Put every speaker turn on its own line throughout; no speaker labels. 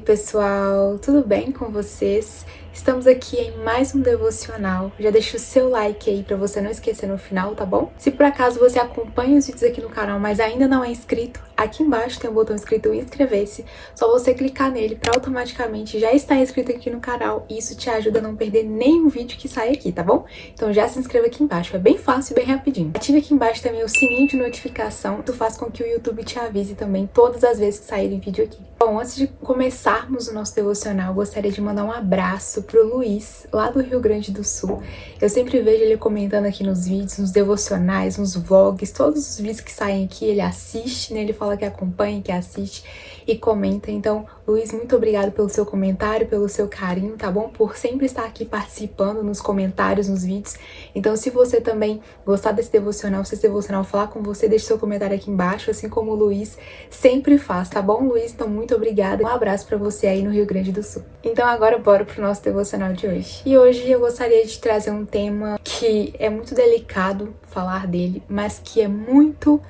pessoal, tudo bem com vocês? Estamos aqui em mais um devocional. Já deixa o seu like aí pra você não esquecer no final, tá bom? Se por acaso você acompanha os vídeos aqui no canal, mas ainda não é inscrito, aqui embaixo tem um botão escrito inscrever-se. Só você clicar nele pra automaticamente já estar inscrito aqui no canal e isso te ajuda a não perder nenhum vídeo que sai aqui, tá bom? Então já se inscreva aqui embaixo, é bem fácil e bem rapidinho. Ative aqui embaixo também o sininho de notificação, isso faz com que o YouTube te avise também todas as vezes que saírem vídeo aqui. Bom, antes de começarmos o nosso devocional, eu gostaria de mandar um abraço pro Luiz, lá do Rio Grande do Sul. Eu sempre vejo ele comentando aqui nos vídeos, nos devocionais, nos vlogs, todos os vídeos que saem aqui, ele assiste, né? Ele fala que acompanha, que assiste e comenta. Então, Luiz, muito obrigado pelo seu comentário, pelo seu carinho, tá bom? Por sempre estar aqui participando nos comentários, nos vídeos. Então, se você também gostar desse devocional, se esse devocional falar com você, deixe seu comentário aqui embaixo, assim como o Luiz sempre faz, tá bom, Luiz? Então, muito obrigada. Um abraço pra você aí no Rio Grande do Sul. Então, agora bora pro nosso devocional de hoje. E hoje eu gostaria de trazer um tema que é muito delicado falar dele, mas que é muito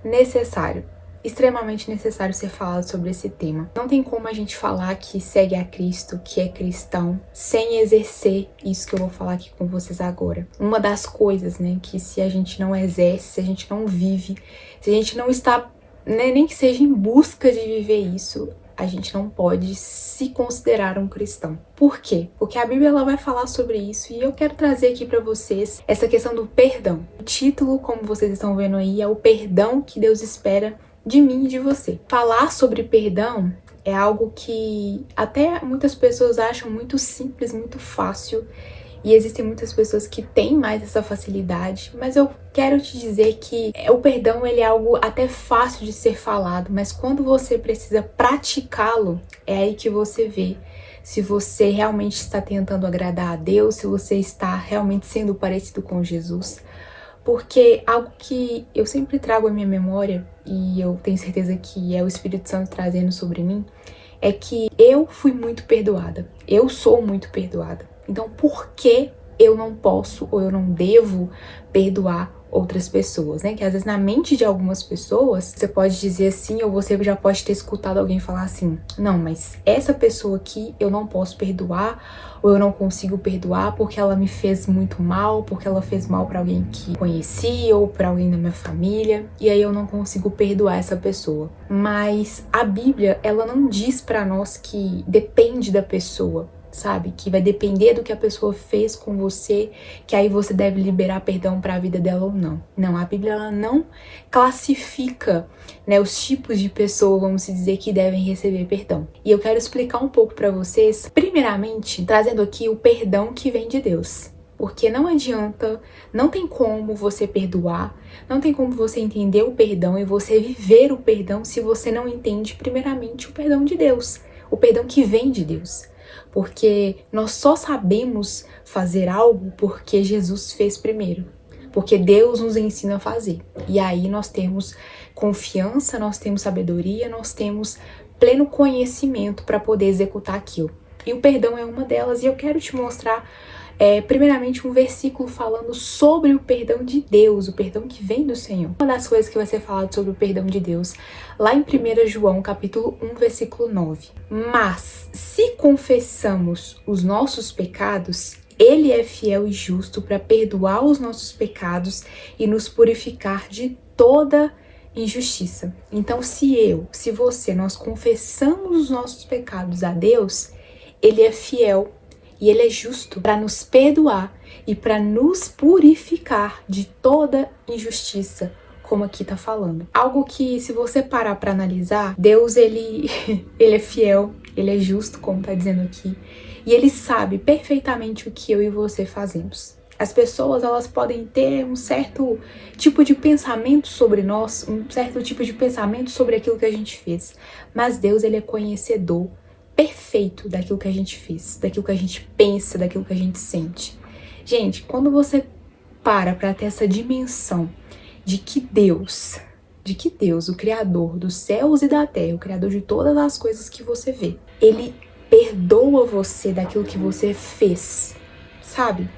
necessário. Extremamente necessário ser falado sobre esse tema. Não tem como a gente falar que segue a Cristo, que é cristão, sem exercer isso que eu vou falar aqui com vocês agora. Uma das coisas, né, que se a gente não exerce, se a gente não vive, se a gente não está, né, nem que seja em busca de viver isso, a gente não pode se considerar um cristão. Por quê? Porque a Bíblia ela vai falar sobre isso e eu quero trazer aqui para vocês essa questão do perdão. O título, como vocês estão vendo aí, é o perdão que Deus espera de mim e de você. Falar sobre perdão é algo que até muitas pessoas acham muito simples, muito fácil. E existem muitas pessoas que têm mais essa facilidade, mas eu quero te dizer que o perdão ele é algo até fácil de ser falado, mas quando você precisa praticá-lo, é aí que você vê se você realmente está tentando agradar a Deus, se você está realmente sendo parecido com Jesus. Porque algo que eu sempre trago à minha memória, e eu tenho certeza que é o Espírito Santo trazendo sobre mim, é que eu fui muito perdoada. Eu sou muito perdoada. Então, por que eu não posso ou eu não devo perdoar outras pessoas, né? Que às vezes na mente de algumas pessoas, você pode dizer assim, ou você já pode ter escutado alguém falar assim, não, mas essa pessoa aqui eu não posso perdoar, ou eu não consigo perdoar porque ela me fez muito mal, porque ela fez mal pra alguém que conhecia, ou pra alguém da minha família, e aí eu não consigo perdoar essa pessoa. Mas a Bíblia, ela não diz pra nós que depende da pessoa, sabe? Que vai depender do que a pessoa fez com você, que aí você deve liberar perdão para a vida dela ou não. Não, a Bíblia ela não classifica, né, os tipos de pessoa, vamos dizer, que devem receber perdão. E eu quero explicar um pouco para vocês, primeiramente, trazendo aqui o perdão que vem de Deus. Porque não adianta, não tem como você perdoar, não tem como você entender o perdão e você viver o perdão se você não entende primeiramente o perdão de Deus, o perdão que vem de Deus. Porque nós só sabemos fazer algo porque Jesus fez primeiro. Porque Deus nos ensina a fazer. E aí nós temos confiança, nós temos sabedoria, nós temos pleno conhecimento para poder executar aquilo. E o perdão é uma delas. E eu quero te mostrar, primeiramente, um versículo falando sobre o perdão de Deus, o perdão que vem do Senhor. Uma das coisas que vai ser falado sobre o perdão de Deus, lá em 1 João, capítulo 1, versículo 9. Mas, se confessamos os nossos pecados, Ele é fiel e justo para perdoar os nossos pecados e nos purificar de toda injustiça. Então, se você, nós confessamos os nossos pecados a Deus, Ele é fiel e Ele é justo para nos perdoar e para nos purificar de toda injustiça, como aqui tá falando. Algo que, se você parar para analisar, Deus, ele é fiel, Ele é justo, como tá dizendo aqui, e Ele sabe perfeitamente o que eu e você fazemos. As pessoas, elas podem ter um certo tipo de pensamento sobre nós, um certo tipo de pensamento sobre aquilo que a gente fez, mas Deus, Ele é conhecedor perfeito daquilo que a gente fez, daquilo que a gente pensa, daquilo que a gente sente. Gente, quando você para ter essa dimensão de que Deus, o Criador dos céus e da terra, o Criador de todas as coisas que você vê, Ele perdoa você daquilo que você fez, sabe?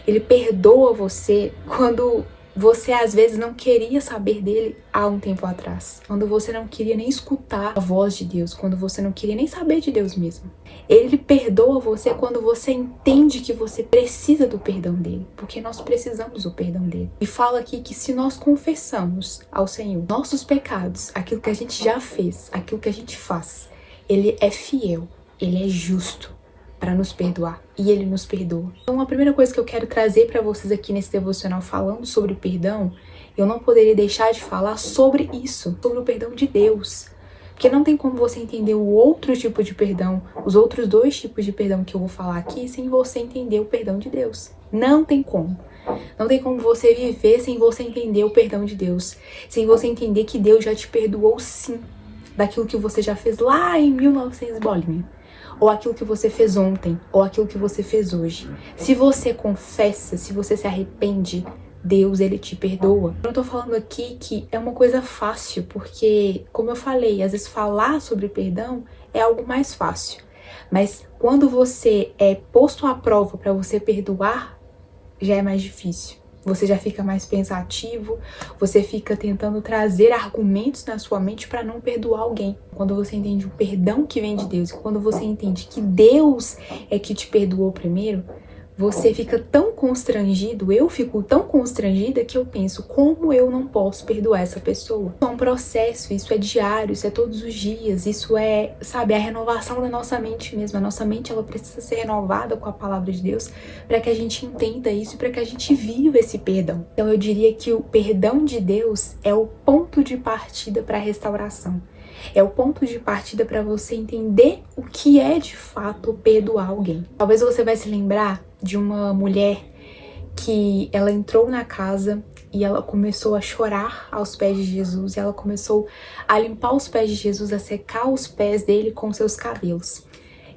Ele perdoa você quando você às vezes não queria saber dele há um tempo atrás. Quando você não queria nem escutar a voz de Deus, quando você não queria nem saber de Deus mesmo. Ele perdoa você quando você entende que você precisa do perdão dele, porque nós precisamos do perdão dele. E fala aqui que se nós confessamos ao Senhor nossos pecados, aquilo que a gente já fez, aquilo que a gente faz, ele é fiel, ele é justo para nos perdoar, e ele nos perdoa. Então a primeira coisa que eu quero trazer para vocês aqui nesse devocional falando sobre perdão, eu não poderia deixar de falar sobre isso, sobre o perdão de Deus. Porque não tem como você entender o outro tipo de perdão, os outros dois tipos de perdão que eu vou falar aqui, sem você entender o perdão de Deus. Não tem como. Não tem como você viver sem você entender o perdão de Deus, sem você entender que Deus já te perdoou sim, daquilo que você já fez lá em 1900 bolinha. Ou aquilo que você fez ontem, ou aquilo que você fez hoje. Se você confessa, se você se arrepende, Deus, ele te perdoa. Eu tô falando aqui que é uma coisa fácil, porque, como eu falei, às vezes falar sobre perdão é algo mais fácil. Mas quando você é posto à prova para você perdoar, já é mais difícil. Você já fica mais pensativo, você fica tentando trazer argumentos na sua mente para não perdoar alguém. Quando você entende o perdão que vem de Deus, e quando você entende que Deus é que te perdoou primeiro, você fica tão constrangido, eu fico tão constrangida que eu penso, como eu não posso perdoar essa pessoa? Isso é um processo, isso é diário, isso é todos os dias, isso é, sabe, a renovação da nossa mente mesmo. A nossa mente, ela precisa ser renovada com a palavra de Deus para que a gente entenda isso e para que a gente viva esse perdão. Então eu diria que o perdão de Deus é o ponto de partida para a restauração. É o ponto de partida para você entender o que é de fato perdoar alguém. Talvez você vai se lembrar de uma mulher que ela entrou na casa e ela começou a chorar aos pés de Jesus, e ela começou a limpar os pés de Jesus, a secar os pés dele com seus cabelos.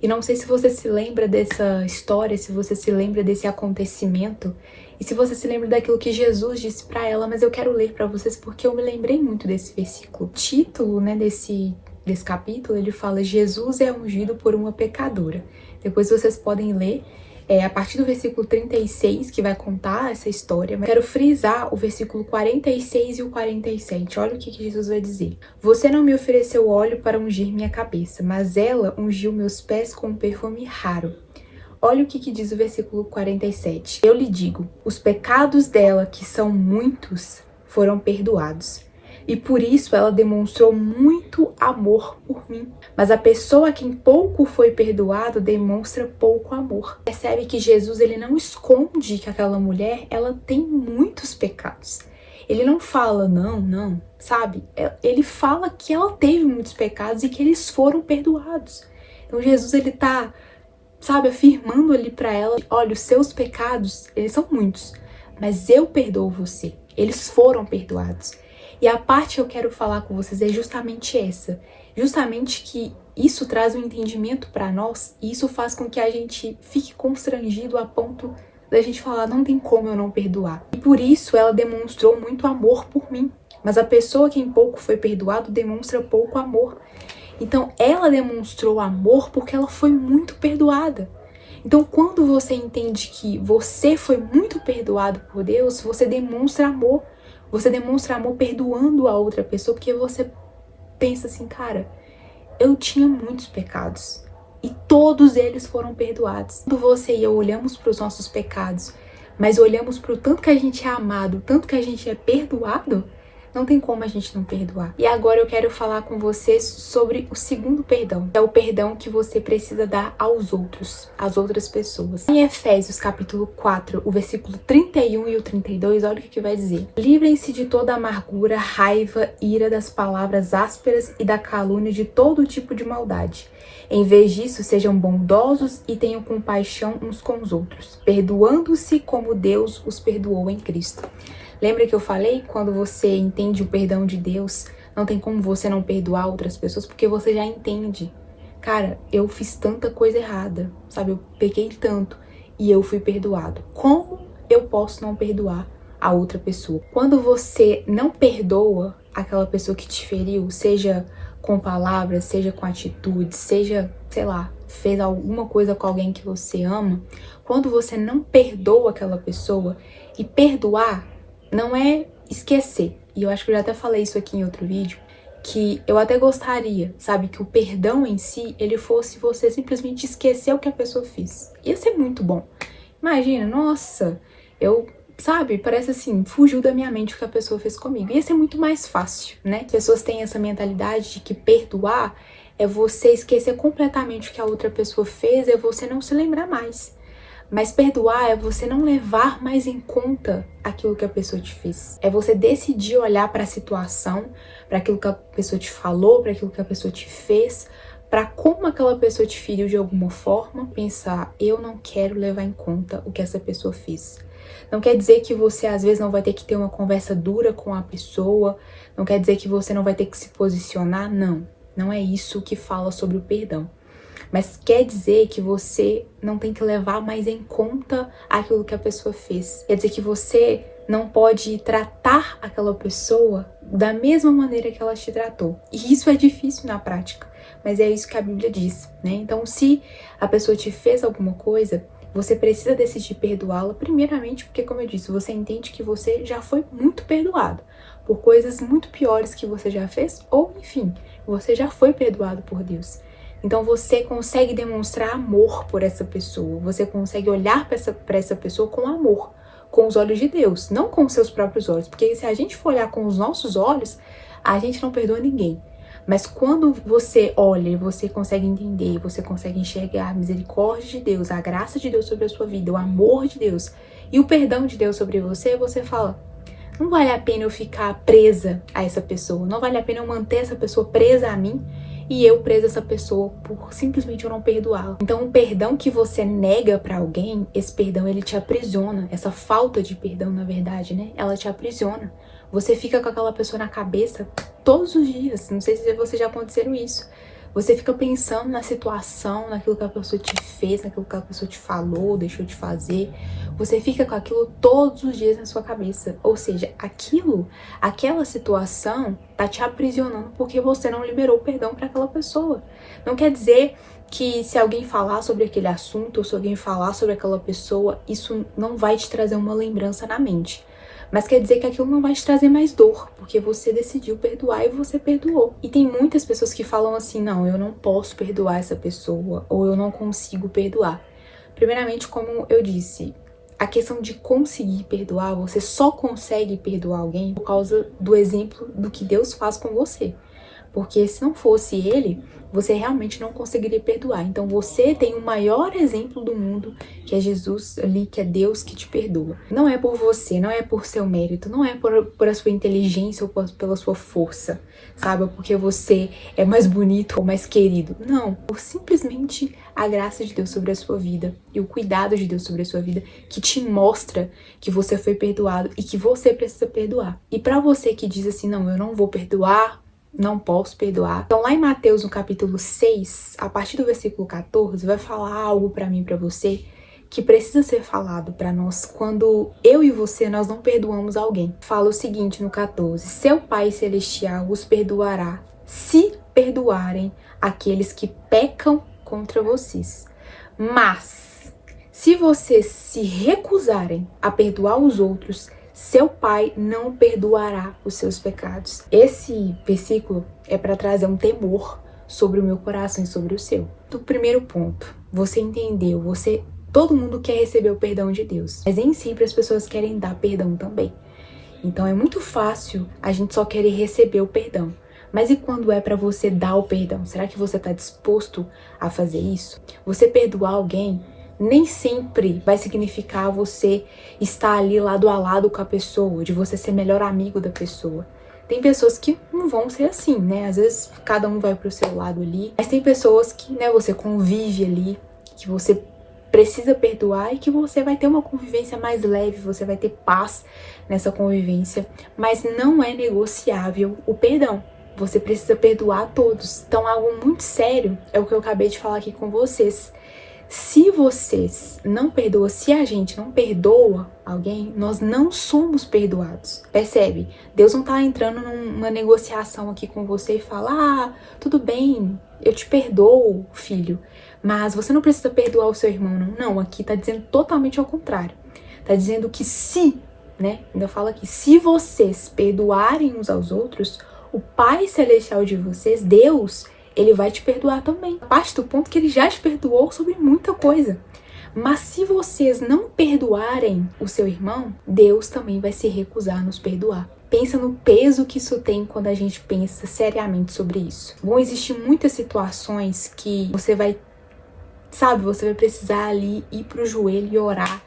E não sei se você se lembra dessa história, se você se lembra desse acontecimento, e se você se lembra daquilo que Jesus disse para ela, mas eu quero ler para vocês porque eu me lembrei muito desse versículo. O título, né, desse capítulo, ele fala: Jesus é ungido por uma pecadora. Depois vocês podem ler a partir do versículo 36, que vai contar essa história. Mas quero frisar o versículo 46 e o 47. Olha o que Jesus vai dizer. Você não me ofereceu óleo para ungir minha cabeça, mas ela ungiu meus pés com um perfume raro. Olha o que diz o versículo 47. Eu lhe digo, os pecados dela, que são muitos, foram perdoados. E por isso ela demonstrou muito amor por mim. Mas a pessoa a quem pouco foi perdoado demonstra pouco amor. Percebe que Jesus, ele não esconde que aquela mulher, ela tem muitos pecados. Ele não fala, não, sabe? Ele fala que ela teve muitos pecados e que eles foram perdoados. Então Jesus, ele tá, sabe, afirmando ali pra ela: olha, os seus pecados, eles são muitos, mas eu perdoo você. Eles foram perdoados. E a parte que eu quero falar com vocês é justamente essa. Justamente que isso traz um entendimento para nós, e isso faz com que a gente fique constrangido a ponto da gente falar: não tem como eu não perdoar. E por isso ela demonstrou muito amor por mim. Mas a pessoa que em pouco foi perdoado demonstra pouco amor. Então ela demonstrou amor porque ela foi muito perdoada. Então quando você entende que você foi muito perdoado por Deus, você demonstra amor. Você demonstra amor perdoando a outra pessoa, porque você pensa assim: cara, eu tinha muitos pecados e todos eles foram perdoados. Quando você e eu olhamos para os nossos pecados, mas olhamos para o tanto que a gente é amado, o tanto que a gente é perdoado, não tem como a gente não perdoar. E agora eu quero falar com vocês sobre o segundo perdão. É o perdão que você precisa dar aos outros, às outras pessoas. Em Efésios capítulo 4, o versículo 31 e o 32, olha o que vai dizer. Livrem-se de toda amargura, raiva, ira, das palavras ásperas e da calúnia, de todo tipo de maldade. Em vez disso, sejam bondosos e tenham compaixão uns com os outros, perdoando-se como Deus os perdoou em Cristo. Lembra que eu falei? Quando você entende o perdão de Deus, não tem como você não perdoar outras pessoas, porque você já entende. Cara, eu fiz tanta coisa errada, sabe? Eu pequei tanto e eu fui perdoado. Como eu posso não perdoar a outra pessoa? Quando você não perdoa aquela pessoa que te feriu, seja com palavras, seja com atitudes, seja, sei lá, fez alguma coisa com alguém que você ama, quando você não perdoa aquela pessoa, e perdoar não é esquecer. E eu acho que eu já até falei isso aqui em outro vídeo, que eu até gostaria, sabe, que o perdão em si, ele fosse você simplesmente esquecer o que a pessoa fez. Ia ser muito bom. Imagina, nossa, sabe, parece assim, fugiu da minha mente o que a pessoa fez comigo. Ia ser muito mais fácil, né? As pessoas têm essa mentalidade de que perdoar é você esquecer completamente o que a outra pessoa fez, é você não se lembrar mais. Mas perdoar é você não levar mais em conta aquilo que a pessoa te fez. É você decidir olhar para a situação, para aquilo que a pessoa te falou, para aquilo que a pessoa te fez, para como aquela pessoa te feriu de alguma forma, pensar, eu não quero levar em conta o que essa pessoa fez. Não quer dizer que você às vezes não vai ter que ter uma conversa dura com a pessoa, não quer dizer que você não vai ter que se posicionar, não. Não é isso que fala sobre o perdão. Mas quer dizer que você não tem que levar mais em conta aquilo que a pessoa fez. Quer dizer que você não pode tratar aquela pessoa da mesma maneira que ela te tratou. E isso é difícil na prática, mas é isso que a Bíblia diz, né? Então, se a pessoa te fez alguma coisa, você precisa decidir perdoá-la, primeiramente porque, como eu disse, você entende que você já foi muito perdoado por coisas muito piores que você já fez, ou enfim, você já foi perdoado por Deus. Então você consegue demonstrar amor por essa pessoa, você consegue olhar para essa pessoa com amor, com os olhos de Deus, não com os seus próprios olhos, porque se a gente for olhar com os nossos olhos, a gente não perdoa ninguém. Mas quando você olha, você consegue entender, você consegue enxergar a misericórdia de Deus, a graça de Deus sobre a sua vida, o amor de Deus e o perdão de Deus sobre você, você fala, não vale a pena eu ficar presa a essa pessoa, não vale a pena eu manter essa pessoa presa a mim, e eu presa essa pessoa por simplesmente eu não perdoá-la. Então, o perdão que você nega pra alguém, esse perdão ele te aprisiona. Essa falta de perdão, na verdade, né? Ela te aprisiona. Você fica com aquela pessoa na cabeça todos os dias. Não sei se você já aconteceu isso. Você fica pensando na situação, naquilo que a pessoa te fez, naquilo que a pessoa te falou, deixou de fazer. Você fica com aquilo todos os dias na sua cabeça. Ou seja, aquela situação tá te aprisionando porque você não liberou perdão para aquela pessoa. Não quer dizer que se alguém falar sobre aquele assunto ou se alguém falar sobre aquela pessoa, isso não vai te trazer uma lembrança na mente. Mas quer dizer que aquilo não vai te trazer mais dor, porque você decidiu perdoar e você perdoou. E tem muitas pessoas que falam assim, não, eu não posso perdoar essa pessoa, ou eu não consigo perdoar. Primeiramente, como eu disse, a questão de conseguir perdoar, você só consegue perdoar alguém por causa do exemplo do que Deus faz com você. Porque se não fosse ele, você realmente não conseguiria perdoar. Então você tem o maior exemplo do mundo, que é Jesus ali, que é Deus que te perdoa. Não é por você, não é por seu mérito, não é por a sua inteligência ou pela sua força, sabe? Ou porque você é mais bonito ou mais querido. Não, por simplesmente a graça de Deus sobre a sua vida e o cuidado de Deus sobre a sua vida, que te mostra que você foi perdoado e que você precisa perdoar. E pra você que diz assim, não, eu não vou perdoar, não posso perdoar. Então lá em Mateus, no capítulo 6, a partir do versículo 14, vai falar algo pra mim e pra você que precisa ser falado pra nós quando eu e você, nós não perdoamos alguém. Fala o seguinte no 14, seu Pai Celestial os perdoará se perdoarem aqueles que pecam contra vocês. Mas, se vocês se recusarem a perdoar os outros, seu Pai não perdoará os seus pecados. Esse versículo é para trazer um temor sobre o meu coração e sobre o seu. Do primeiro ponto, você entendeu, todo mundo quer receber o perdão de Deus, mas nem sempre as pessoas querem dar perdão também. Então é muito fácil a gente só querer receber o perdão. Mas e quando é para você dar o perdão? Será que você está disposto a fazer isso? Você perdoar alguém nem sempre vai significar você estar ali lado a lado com a pessoa, de você ser melhor amigo da pessoa. Tem pessoas que não vão ser assim, né? Às vezes cada um vai pro seu lado ali, mas tem pessoas que, né, você convive ali, que você precisa perdoar e que você vai ter uma convivência mais leve, você vai ter paz nessa convivência, mas não é negociável o perdão. Você precisa perdoar a todos. Então algo muito sério é o que eu acabei de falar aqui com vocês. Se vocês não perdoam, se a gente não perdoa alguém, nós não somos perdoados. Percebe? Deus não tá entrando numa negociação aqui com você e fala, tudo bem, eu te perdoo, filho, mas você não precisa perdoar o seu irmão, não. Não, aqui tá dizendo totalmente ao contrário. Tá dizendo que se né? Ainda fala aqui, se vocês perdoarem uns aos outros, o Pai Celestial de vocês, Deus, ele vai te perdoar também. Parte do ponto que ele já te perdoou sobre muita coisa. Mas se vocês não perdoarem o seu irmão, Deus também vai se recusar a nos perdoar. Pensa no peso que isso tem quando a gente pensa seriamente sobre isso. Vão existir muitas situações que você vai precisar ali ir pro joelho e orar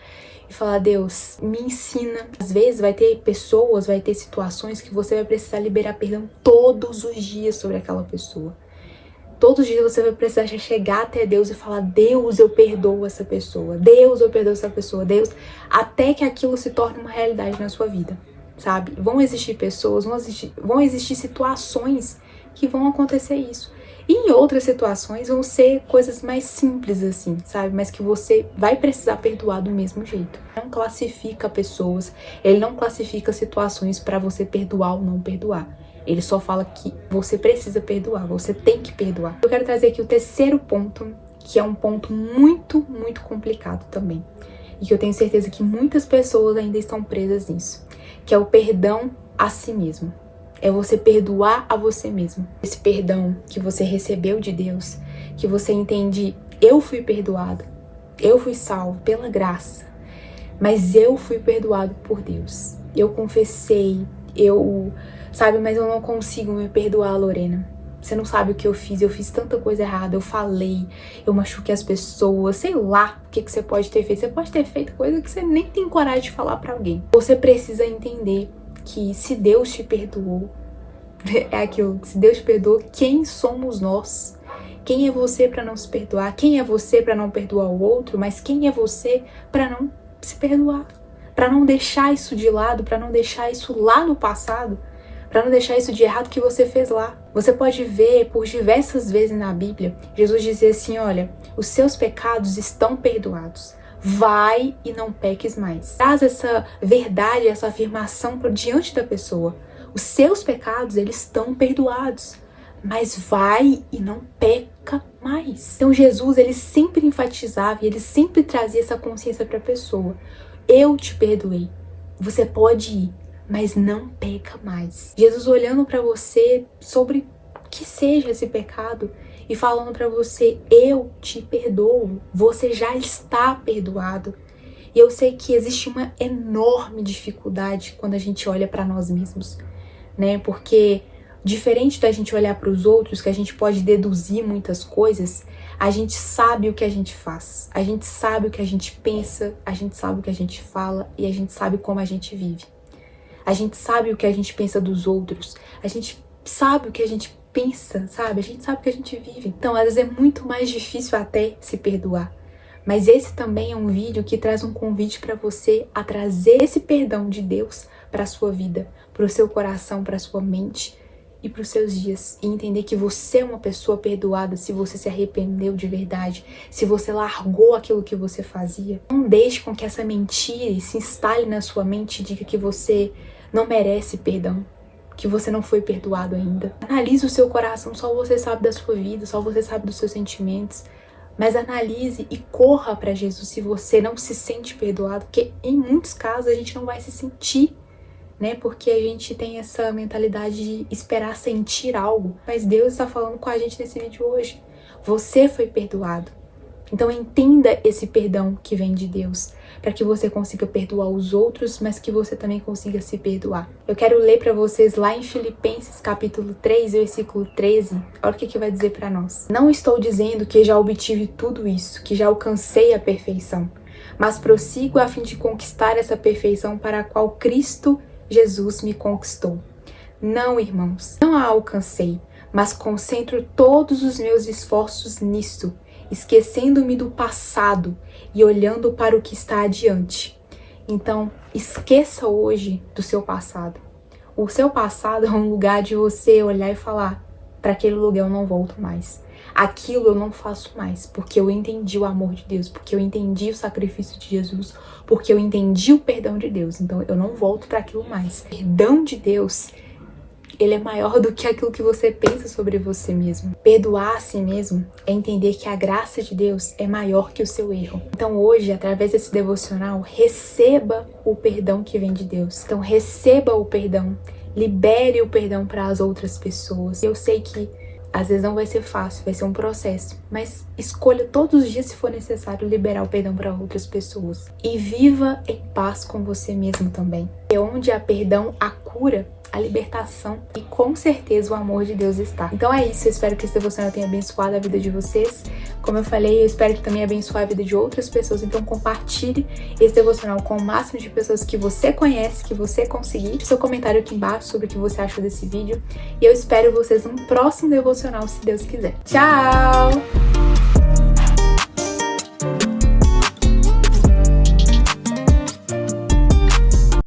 e falar, Deus, me ensina. Às vezes vai ter pessoas, vai ter situações que você vai precisar liberar perdão todos os dias sobre aquela pessoa. Todos os dias você vai precisar chegar até Deus e falar, Deus, eu perdoo essa pessoa. Deus, eu perdoo essa pessoa. Deus, até que aquilo se torne uma realidade na sua vida, sabe? Vão existir pessoas, vão existir situações que vão acontecer isso. E em outras situações vão ser coisas mais simples assim, sabe? Mas que você vai precisar perdoar do mesmo jeito. Não classifica pessoas, ele não classifica situações para você perdoar ou não perdoar. Ele só fala que você precisa perdoar, você tem que perdoar. Eu quero trazer aqui o terceiro ponto, que é um ponto muito, muito complicado também. E que eu tenho certeza que muitas pessoas ainda estão presas nisso. Que é o perdão a si mesmo. É você perdoar a você mesmo. Esse perdão que você recebeu de Deus, que você entende, eu fui perdoado, eu fui salvo pela graça, mas eu fui perdoado por Deus. Eu confessei, mas eu não consigo me perdoar, Lorena. Você não sabe o que eu fiz tanta coisa errada, eu falei, eu machuquei as pessoas, sei lá o que você pode ter feito. Você pode ter feito coisa que você nem tem coragem de falar pra alguém. Você precisa entender que se Deus te perdoou, é aquilo, se Deus te perdoou, quem somos nós? Quem é você pra não se perdoar? Quem é você pra não perdoar o outro? Mas quem é você pra não se perdoar? Pra não deixar isso de lado, pra não deixar isso lá no passado? Para não deixar isso de errado que você fez lá. Você pode ver por diversas vezes na Bíblia, Jesus dizia assim, olha, os seus pecados estão perdoados. Vai e não peques mais. Traz essa verdade, essa afirmação diante da pessoa. Os seus pecados, eles estão perdoados. Mas vai e não peca mais. Então Jesus, ele sempre enfatizava e ele sempre trazia essa consciência para a pessoa. Eu te perdoei. Você pode ir, mas não peca mais. Jesus olhando para você sobre que seja esse pecado e falando para você, eu te perdoo, você já está perdoado. E eu sei que existe uma enorme dificuldade quando a gente olha para nós mesmos, né? Porque diferente da gente olhar para os outros, que a gente pode deduzir muitas coisas, a gente sabe o que a gente faz, a gente sabe o que a gente pensa, a gente sabe o que a gente fala e a gente sabe como a gente vive. A gente sabe o que a gente pensa dos outros. A gente sabe o que a gente pensa, sabe? A gente sabe o que a gente vive. Então, às vezes é muito mais difícil até se perdoar. Mas esse também é um vídeo que traz um convite para você a trazer esse perdão de Deus para a sua vida, para o seu coração, para a sua mente e para os seus dias. E entender que você é uma pessoa perdoada se você se arrependeu de verdade, se você largou aquilo que você fazia. Não deixe com que essa mentira se instale na sua mente e diga que você não merece perdão, que você não foi perdoado ainda. Analise o seu coração, só você sabe da sua vida, só você sabe dos seus sentimentos. Mas analise e corra para Jesus se você não se sente perdoado, porque em muitos casos a gente não vai se sentir, né? Porque a gente tem essa mentalidade de esperar sentir algo. Mas Deus está falando com a gente nesse vídeo hoje. Você foi perdoado. Então entenda esse perdão que vem de Deus, para que você consiga perdoar os outros, mas que você também consiga se perdoar. Eu quero ler para vocês lá em Filipenses capítulo 3, versículo 13. Olha o que vai dizer para nós. Não estou dizendo que já obtive tudo isso, que já alcancei a perfeição, mas prossigo a fim de conquistar essa perfeição para a qual Cristo Jesus me conquistou. Não, irmãos, não a alcancei, mas concentro todos os meus esforços nisto, esquecendo-me do passado e olhando para o que está adiante. Então, esqueça hoje do seu passado. O seu passado é um lugar de você olhar e falar, para aquele lugar eu não volto mais. Aquilo eu não faço mais, porque eu entendi o amor de Deus, porque eu entendi o sacrifício de Jesus, porque eu entendi o perdão de Deus. Então, eu não volto para aquilo mais. O perdão de Deus ele é maior do que aquilo que você pensa sobre você mesmo. Perdoar a si mesmo é entender que a graça de Deus é maior que o seu erro. Então hoje, através desse devocional, receba o perdão que vem de Deus. Então receba o perdão, libere o perdão para as outras pessoas. Eu sei que às vezes não vai ser fácil, vai ser um processo, mas escolha todos os dias, se for necessário, liberar o perdão para outras pessoas. E viva em paz com você mesmo também. É onde há perdão, há cura, a libertação e com certeza o amor de Deus está. Então é isso, eu espero que esse devocional tenha abençoado a vida de vocês. Como eu falei, eu espero que também abençoe a vida de outras pessoas. Então compartilhe esse devocional com o máximo de pessoas que você conhece, que você conseguir. Deixe seu comentário aqui embaixo sobre o que você achou desse vídeo. E eu espero vocês no próximo devocional, se Deus quiser. Tchau!